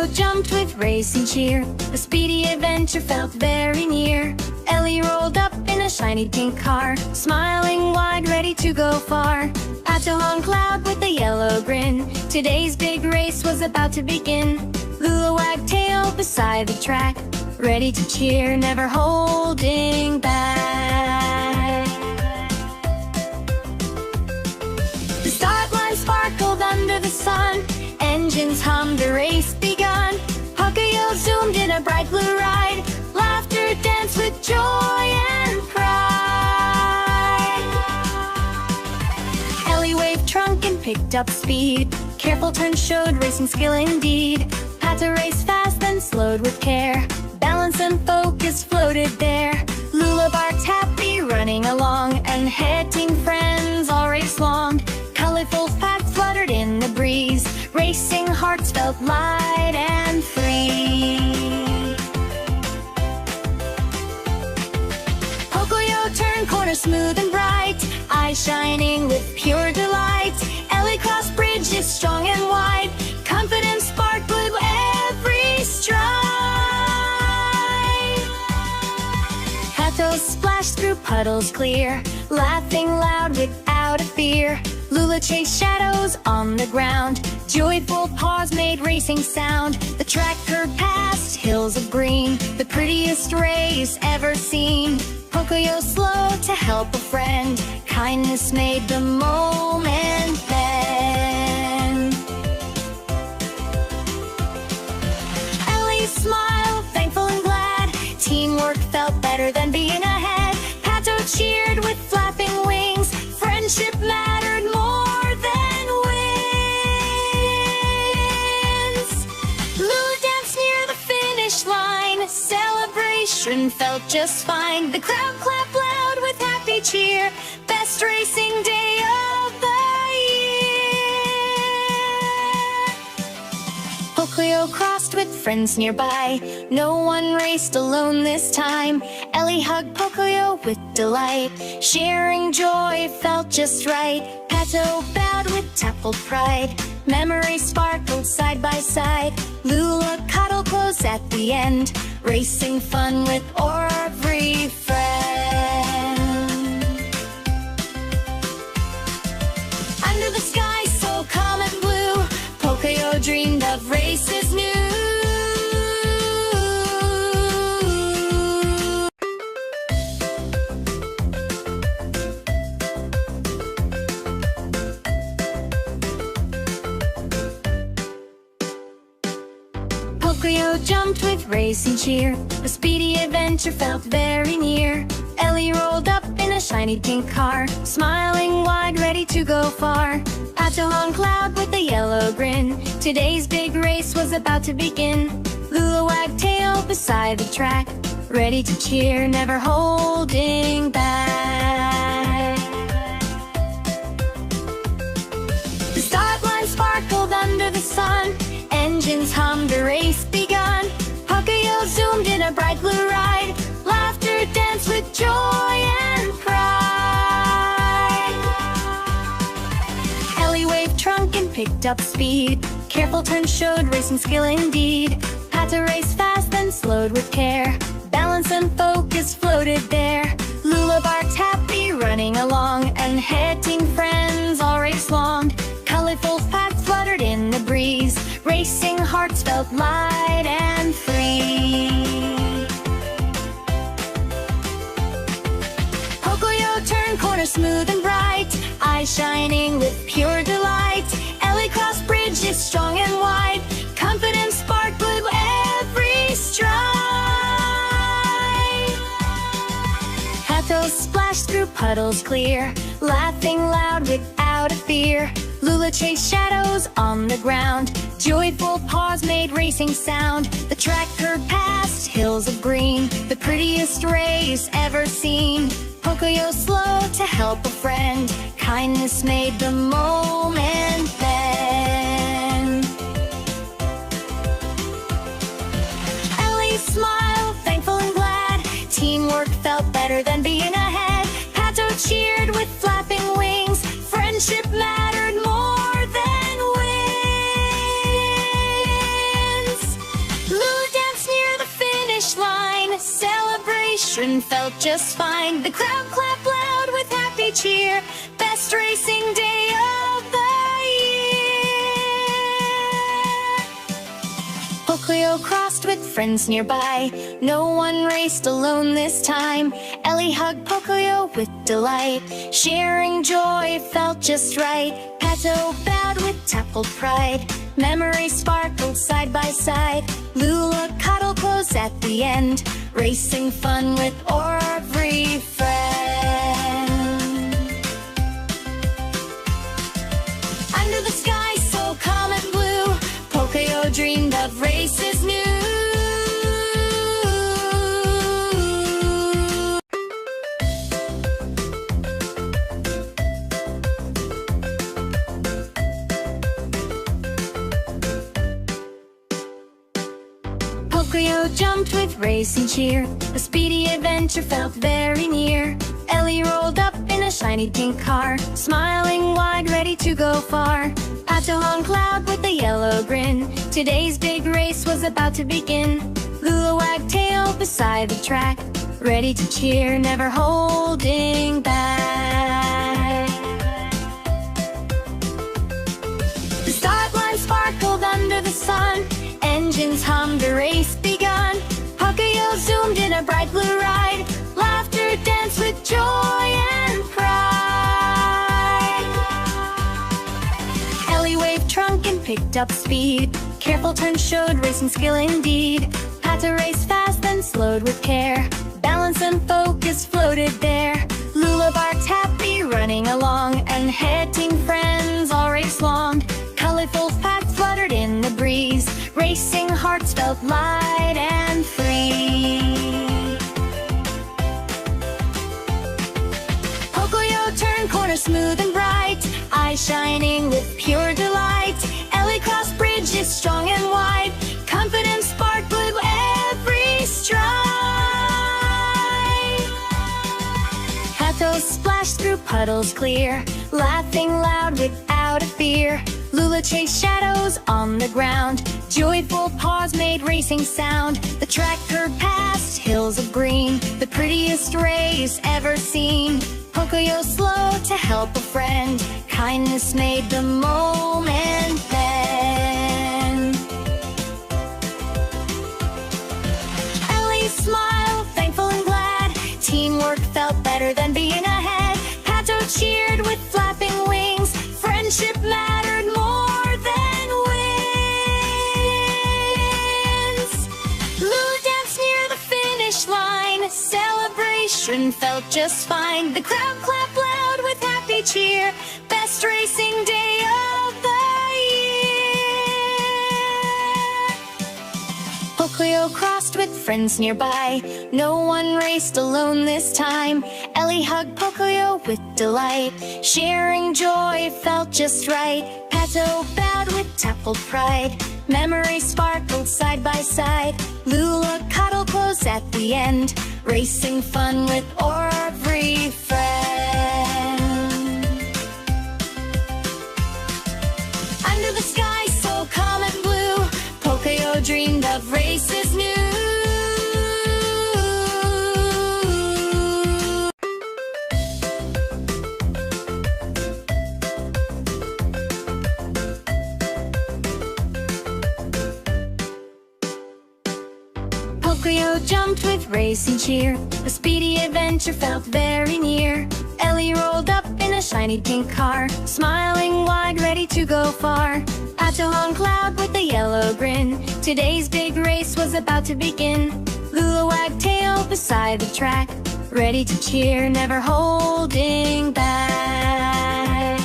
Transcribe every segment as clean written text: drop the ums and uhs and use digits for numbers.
Pocoyo jumped with racing cheer. The speedy adventure felt very near. Ellie rolled up in a shiny pink car, smiling wide, ready to go far. Pato on cloud with a yellow grin. Today's big race was about to begin. Lula wagged tail beside the track, ready to cheer, never holding back. The start line sparkled under the sun. Engines hummed, the race begun. Pocoyo zoomed in a bright blue ride. Laughter danced with joy and pride. Ellie waved trunk and picked up speed. Careful turns showed racing skill indeed. Pato raced fast, then slowed with care. Balance and focus floated there. Lula barked happy, running along, and heading friends all race long. Colorful facts fluttered in the breeze. Racing hearts felt light and free. Pocoyo turned corner smooth and bright, eyes shining with pure delight. Ellie crossed bridges strong and wide. Confidence sparked with every stride. Pato splashed through puddles clear, laughing loud without a fear. Lula chased shadows on the ground. Joyful paws made racing sound. The track curved past hills of green, the prettiest race ever seen. Pocoyo slow to help a friend. Kindness made the moment then. Ellie smiled, thankful and glad. Teamwork felt better than being ahead. Pato cheered with flapping wings. Friendship mattered more than wins. Lula danced near the finish line. Celebration felt just fine. The crowd clapped loud with happy cheer. Best racing day of the year. Pocoyo crossed with friends nearby. No one raced alone this time. Ellie hugged Pocoyo with delight. Sharing joy felt just right. Pato bowed with dappled pride. Memories sparkled side by side. Lula cuddled close at the end. Racing fun with every friend. Under the sky so calm and blue, Pocoyo dreamed of races new. Pocoyo jumped with racing cheer. The speedy adventure felt very near. Ellie rolled up in a shiny pink car, smiling wide, ready to go far. Pato on cloud with a yellow grin. Today's big race was about to begin. Lula wagged tail beside the track, ready to cheer, never holding back. The start line sparkled under the sun. Engines hummed, the race begun. Pocoyo zoomed in a bright blue ride. Laughter danced with joy and pride. Ellie waved trunk and picked up speed. Careful turns showed racing skill indeed. Pato raced fast, then slowed with care. Balance and focus floated there. Lula barked happy, running along, and heading friends all race long. Colorful facts fluttered in the breeze. Racing hearts felt light and free. Pocoyo turned corner smooth and bright, eyes shining with pure delight. Ellie crossed bridges strong and wide. Confidence sparked with every stride. Pato splashed through puddles clear, laughing loud without a fear. Lula chased shadows on the ground. Joyful paws made racing sound. The track curved past hills of green, the prettiest race ever seen. Pocoyo slow to help a friend. Kindness made the moment then. Ellie smiled, thankful and glad. Teamwork felt better than being ahead. Pato cheered with flapping wings. Friendship mattered more than wins. Celebration felt just fine. The crowd clapped loud with happy cheer. Best racing day of the year. Pocoyo crossed with friends nearby. No one raced alone this time. Ellie hugged Pocoyo with delight. Sharing joy felt just right. Pato bowed with tackled pride. Memories sparkled side by side. Lula cuddled close at the end. Racing fun with every friend. Under the sky so calm and blue, Pocoyo dreamed of races new. Pocoyo jumped with racing cheer. The speedy adventure felt very near. Ellie rolled up in a shiny pink car, smiling wide, ready to go far. Pato hung cloud with a yellow grin. Today's big race was about to begin. Lula wagged tail beside the track, ready to cheer, never holding back. The start line sparkled under the sun. Engines hummed, a race begun. Pocoyo zoomed in a bright blue ride. Laughter danced with joy and pride. Ellie waved trunk and picked up speed. Careful turns showed racing skill indeed. Pato raced fast then slowed with care. Balance and focus floated there. Lula barked happy, running along. And heading friends all race long. Colorful paths fluttered in the breeze. Racing hearts felt light and free. Pocoyo turned corner smooth and bright, eyes shining with pure delight. Ellie crossed bridges strong and wide. Confidence sparked with every stride. Pato splashed through puddles clear, laughing loud without a fear. Lula chased shadows on the ground. Joyful paws made racing sound. The track curved past hills of green, the prettiest race ever seen. Pocoyo slow to help a friend. Kindness made the moment bend. Ellie smiled, thankful and glad. Teamwork felt better than being ahead. Pato cheered with flapping wings. Friendship mattered more than wins. Lula danced near the finish line. Celebration felt just fine. The crowd clapped loud with happy cheer. Best racing day of the year. Pocoyo crossed with friends nearby. No one raced alone this time. Ellie hugged Pocoyo with delight. Sharing joy felt just right. Pato bowed with tackled pride. Memories sparkled side by side. Lula cuddled close at the end. Racing fun with every friend. Under the sky so calm and blue, Pocoyo dreamed of races new. Pocoyo jumped with racing cheer. The speedy adventure felt very near. Ellie rolled up in a shiny pink car, smiling wide, ready to go far. Pato hung cloud with a yellow grin. Today's big race was about to begin. Lula wagged tail beside the track, ready to cheer, never holding back.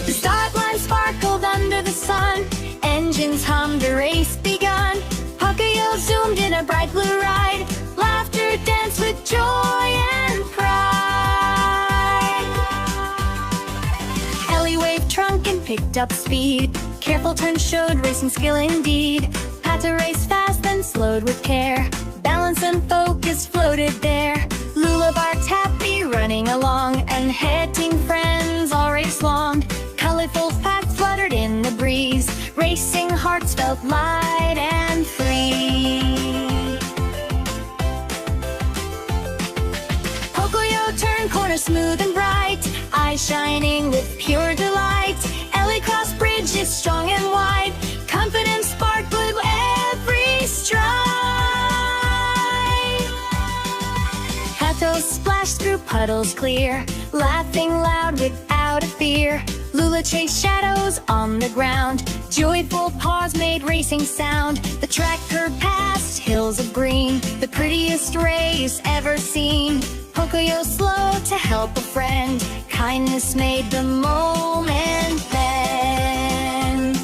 The start line sparkled under the sun. Engines hummed, a race begun. Pocoyo zoomed in a bright blue ride. Laughter danced with joy and pride. Ellie waved trunk and picked up speed. Careful turns showed racing skill indeed. Pato raced fast then slowed with care. Balance and focus floated there. Lula barked happy, running along. And heading friends all race long. Colorful paths fluttered in the breeze. Racing hearts felt light and free. corner smooth and bright, eyes shining with pure delight. Ellie crossed bridges strong and wide, confidence sparked with every stride. Patos splashed through puddles clear, laughing loud without a fear. Lula chased shadows on the ground, joyful paws made racing sound. The track curved past hills of green, the prettiest race ever seen. Pocoyo slow to help a friend, kindness made the moment bend.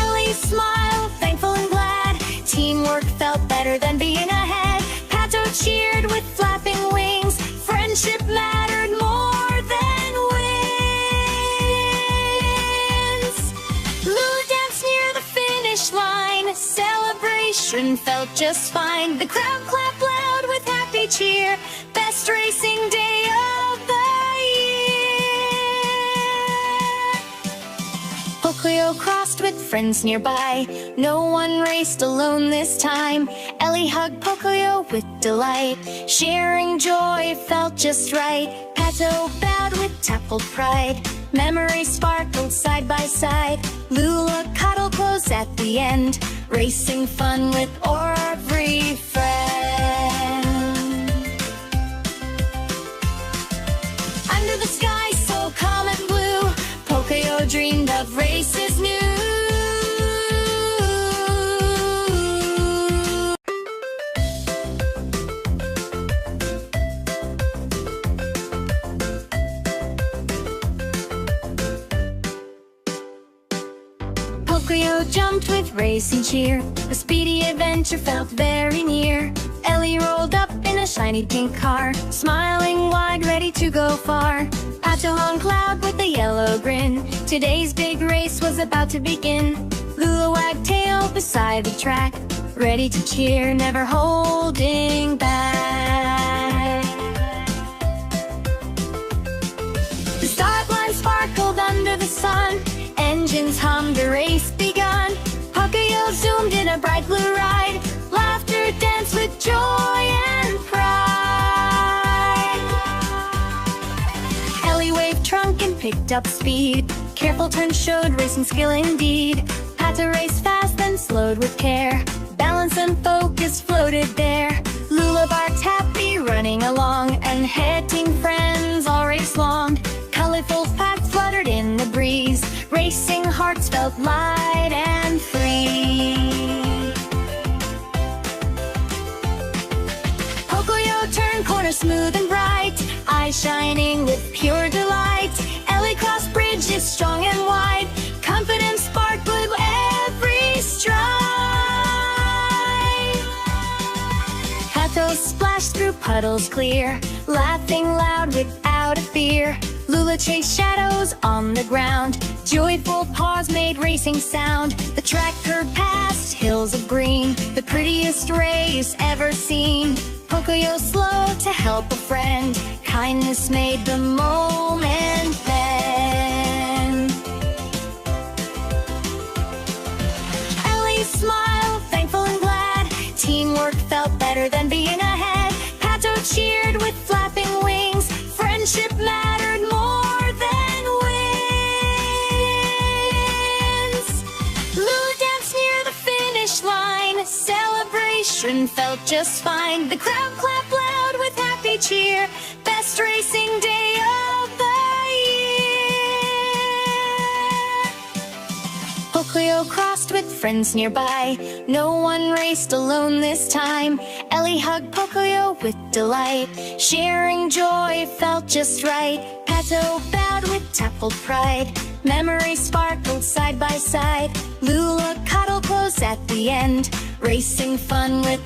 Ellie smiled, thankful and glad, teamwork felt better than being ahead. Pato cheered with flapping wings, friendship mattered more than wins. Lula danced near the finish line, celebration felt just fine. The crowd clapped loud with happy cheer, best racing day of the year. Pocoyo crossed with friends nearby, no one raced alone this time. Ellie hugged Pocoyo with delight, sharing joy felt just right. Pato bowed with tactful pride, memories sparkled side by side. Lula cuddled close at the end, racing fun with every friend. Under the sky so calm and blue, Pocoyo dreamed of races new. Pocoyo jumped with racing cheer, a speedy adventure felt very near. Ellie rolled up in a shiny pink car, smiling wide, ready to go far. Pato hung cloud with a yellow grin, today's big race was about to begin. Lula wagged tail beside the track, ready to cheer, never holding back. The start line sparkled under the sun, engines hummed, a race begun. Pocoyo zoomed in a bright blue ride, laughter danced with joy and pride. Ellie waved trunk and picked up speed, careful turns showed racing skill indeed. Pato raced fast then slowed with care, balance and focus floated there. Lula barked happy, running along, and heading friends all race long. Colorful paths fluttered in the breeze, racing hearts felt light and free. Pocoyo turned corner smooth and bright, eyes shining with pure delight. Ellie crossed bridges strong and wide, confidence sparked with every stride. Patos splashed through puddles clear, laughing loud without a fear. Lula chased shadows on the ground, joyful paws made racing sound. The track curved past hills of green, the prettiest race ever seen. Pocoyo slow to help a friend, kindness made the moment bend. Ellie smiled, thankful and glad, teamwork felt better than being ahead. Pato cheered with flapping wings, friendship mattered more than wins. Lula danced near the finish line, celebration felt just fine. The crowd clapped loud with happy cheer, best racing day of the year. Pocoyo crossed with friends nearby, no one raced alone this time. Ellie hugged Pocoyo with delight, sharing joy felt just right. Pato bowed with tactful pride, memories sparkled side by side. Lula cuddled close at the end, racing fun with